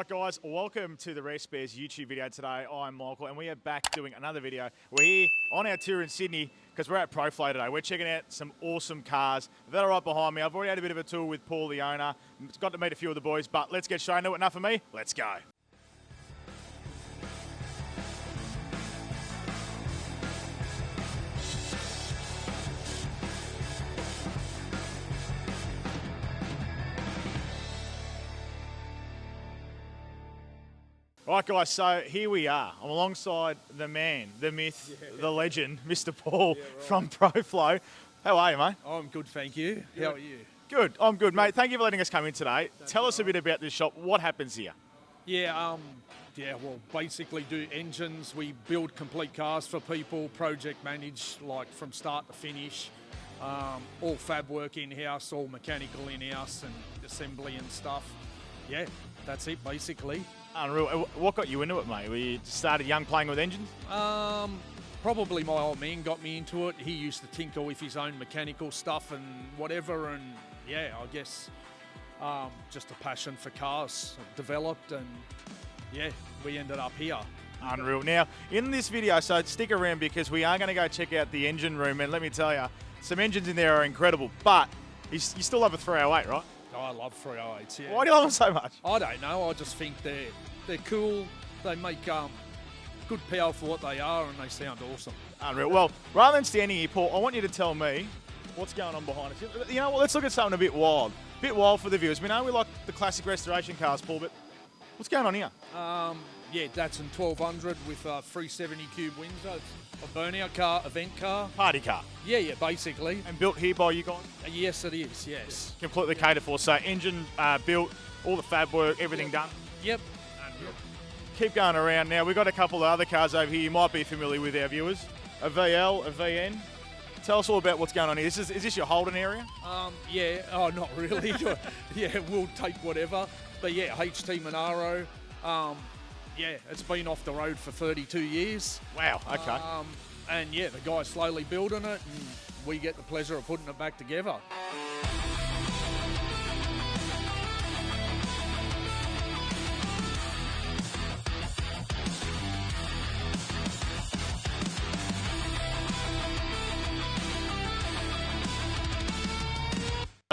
Alright guys, welcome to the Rare Spares YouTube video today. I'm Michael and we are back doing another video. We're here on our tour in Sydney because we're at ProFlow today. We're checking out some awesome cars that are right behind me. I've already had a bit of a tour with Paul, the owner. Got to meet a few of the boys, but let's get straight into it. Enough of me, let's go. Right guys, so here we are. I'm alongside the man, the myth, the legend, Mr. Paul from ProFlow. How are you, mate? I'm good, thank you. How are you? Good, I'm good, mate. Thank you for letting us come in today. Tell us a bit about this shop. What happens here? Well, basically do engines. We build complete cars for people, project manage, like from start to finish. All fab work in-house, all mechanical in-house and assembly and stuff. Yeah, that's it basically. Unreal. What got you into it, mate? We started young playing with engines? Probably my old man got me into it. He used to tinker with his own mechanical stuff and whatever, and yeah, I guess just a passion for cars developed, and yeah, we ended up here. Unreal. Now, in this video, so stick around because we are going to go check out the engine room, and let me tell you, some engines in there are incredible, but you still love a 308, right? Oh, I love 308s, yeah. Why do you love them so much? I don't know, I just think they're cool, they make good power for what they are, and they sound awesome. Unreal. Well, rather than standing here, Paul, I want you to tell me what's going on behind us. You know what, let's look at something a bit wild. A bit wild for the viewers. We know we like the classic restoration cars, Paul, but what's going on here? Yeah, Datsun 1200 with a 370 cube Windsor. It's a burnout car, event car. Party car. Yeah, basically. And built here by you guys? Yes, it is, yes. Completely catered for. So engine built, all the fab work, everything done? Yep. Keep going around. Now, we've got a couple of other cars over here you might be familiar with, our viewers. A VL, a VN. Tell us all about what's going on here. Is this your Holden area? Yeah, oh, not really. Yeah, we'll take whatever. But yeah, HT Monaro. Yeah, it's been off the road for 32 years. Wow, okay. And yeah, the guy's slowly building it, and we get the pleasure of putting it back together.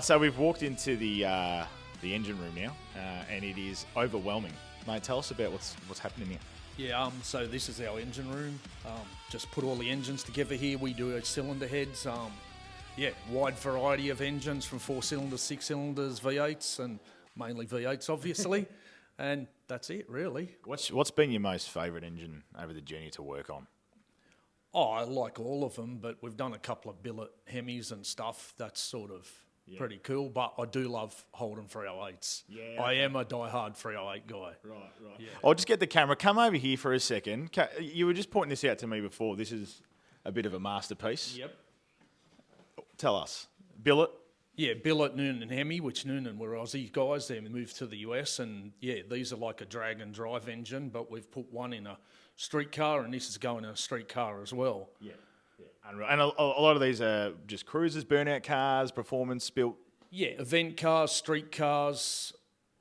So we've walked into the engine room now, and it is overwhelming. Mate, tell us about what's happening here. Yeah, so this is our engine room. Just put all the engines together here. We do cylinder heads. Yeah, wide variety of engines from 4 cylinders, 6 cylinders, V8s, and mainly V8s, obviously. And that's it, really. What's been your most favourite engine over the journey to work on? Oh, I like all of them, but we've done a couple of billet Hemis and stuff. That's sort of pretty cool, but I do love Holden 308s. Yeah, I am a die-hard 308 guy. Right. Yeah. I'll just get the camera. Come over here for a second. You were just pointing this out to me before. This is a bit of a masterpiece. Yep. Tell us. Billet? Yeah, billet, Noonan and Hemi, which Noonan were Aussie guys. They moved to the US, and yeah, these are like a drag and drive engine, but we've put one in a street car, and this is going in a street car as well. Yeah. And a lot of these are just cruisers, burnout cars, performance built. Yeah, event cars, street cars,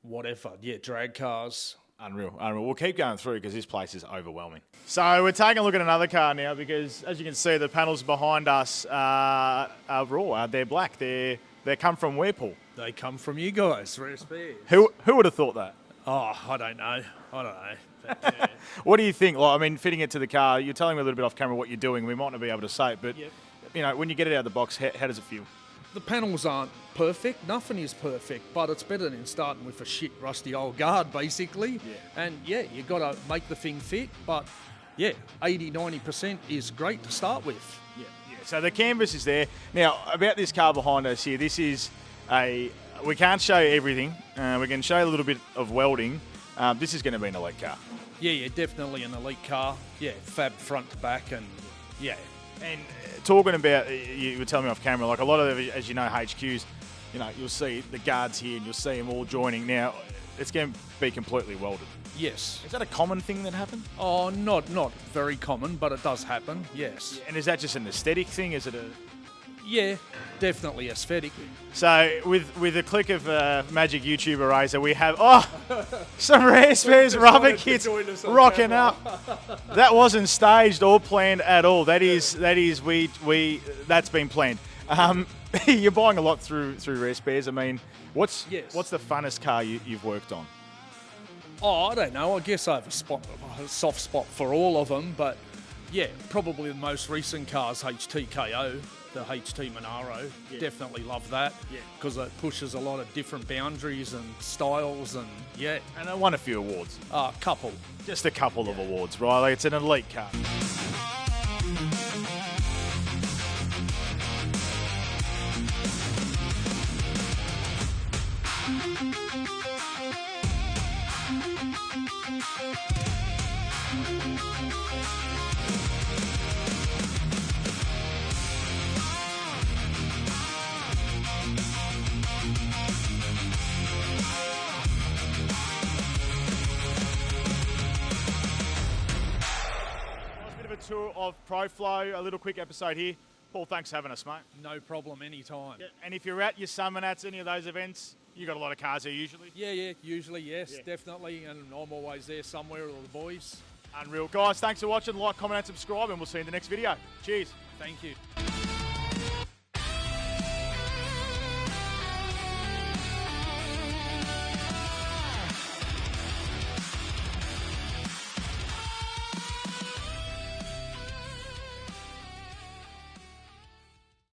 whatever. Yeah, drag cars. Unreal. We'll keep going through because this place is overwhelming. So we're taking a look at another car now because, as you can see, the panels behind us are raw. They're black. They come from where, Paul? They come from you guys, Rare Spares. Who would have thought that? Oh, I don't know. But, yeah. What do you think? Well, I mean, fitting it to the car, you're telling me a little bit off camera what you're doing. We might not be able to say it, but you know, when you get it out of the box, how does it feel? The panels aren't perfect. Nothing is perfect, but it's better than starting with a shit, rusty old guard, basically. Yeah. And yeah, you got to make the thing fit, but yeah, 80-90% is great to start with. Yeah. So the canvas is there. Now, about this car behind us here, this is we can't show you everything. We can show you a little bit of welding. This is going to be an elite car. Yeah, definitely an elite car. Yeah, fab front to back, and yeah. And talking about, you were telling me off camera, like a lot of, as you know, HQs, you know, you'll see the guards here and you'll see them all joining. Now, it's going to be completely welded. Yes. Is that a common thing that happens? Oh, not very common, but it does happen, yes. Yeah, and is that just an aesthetic thing? Is it a... Yeah, definitely aesthetic. So with a click of Magic YouTuber Razor, we have some Rare Spares rubber kits rocking up. That wasn't staged or planned at all. That's been planned. You're buying a lot through Rare Spares. I mean, what's the funnest car you've worked on? Oh, I don't know. I guess I have a soft spot for all of them, but yeah, probably the most recent car's HTKO, the HT Monaro. Yeah. Definitely love that because it pushes a lot of different boundaries and styles, and yeah. And it won a few awards. A couple. Just a couple of awards, right? Like, it's an elite car. Tour of ProFlow, a little quick episode here. Paul, thanks for having us, mate. No problem, anytime. Yeah, and if you're at your Summonats, any of those events, you got a lot of cars here usually? Yeah, usually, yes, definitely, and I'm always there somewhere with all the boys. Unreal. Guys, thanks for watching. Like, comment, and subscribe, and we'll see you in the next video. Cheers. Thank you.